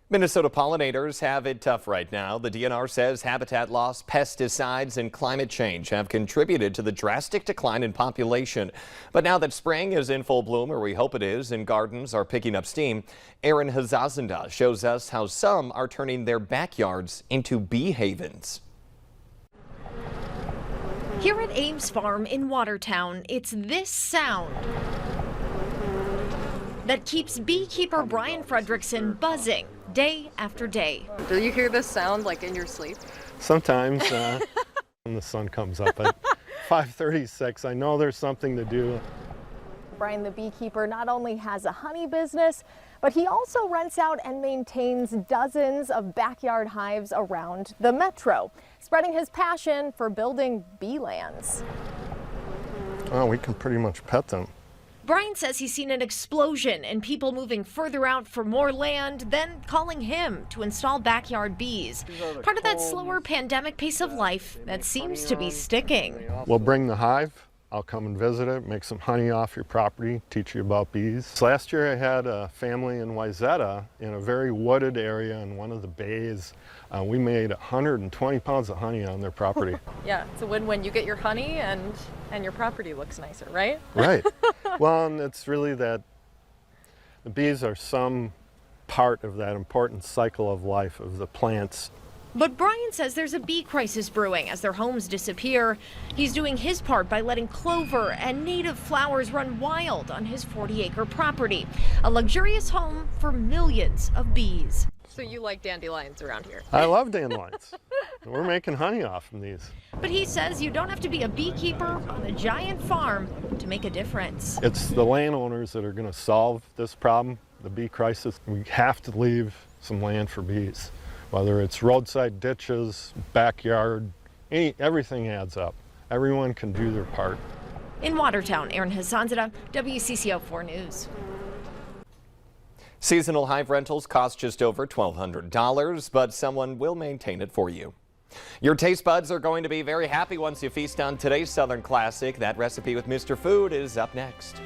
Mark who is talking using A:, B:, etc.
A: Minnesota pollinators have it tough right now. The DNR says habitat loss, pesticides, and climate change have contributed to the drastic decline in population. But now that spring is in full bloom, or we hope it is, and gardens are picking up steam, Erin Hazazanda shows us how some are turning their backyards into bee havens.
B: Here at Ames Farm in Watertown, it's this sound that keeps beekeeper Brian Fredrickson buzzing day after day.
C: Do you hear this sound like in your sleep?
D: Sometimes when the sun comes up at 5:36, I know there's something to do.
E: Brian, the beekeeper, not only has a honey business, but he also rents out and maintains dozens of backyard hives around the metro, spreading his passion for building bee lands.
D: Oh, we can pretty much pet them.
B: Brian says he's seen an explosion in people moving further out for more land, then calling him to install backyard bees. Part of that slower pandemic pace of life that seems to be sticking.
D: We'll bring the hive. I'll come and visit it, make some honey off your property, teach you about bees. Last year I had a family in Wayzata in a very wooded area in one of the bays. We made 120 pounds of honey on their property.
C: Yeah, it's a win-win. You get your honey and your property looks nicer, right?
D: Right. Well, and it's really that the bees are some part of that important cycle of life of the plants.
B: But Brian says there's a bee crisis brewing as their homes disappear. He's doing his part by letting clover and native flowers run wild on his 40-acre property, a luxurious home for millions of bees.
C: So you like dandelions around here?
D: I love dandelions. We're making honey off from these.
B: But he says you don't have to be a beekeeper on a giant farm to make a difference.
D: It's the landowners that are going to solve this problem, the bee crisis. We have to leave some land for bees. Whether it's roadside ditches, backyard, everything adds up. Everyone can do their part.
B: In Watertown, Erin Hazazanda, WCCO 4 News.
A: Seasonal hive rentals cost just over $1,200, but someone will maintain it for you. Your taste buds are going to be very happy once you feast on today's Southern classic. That recipe with Mr. Food is up next.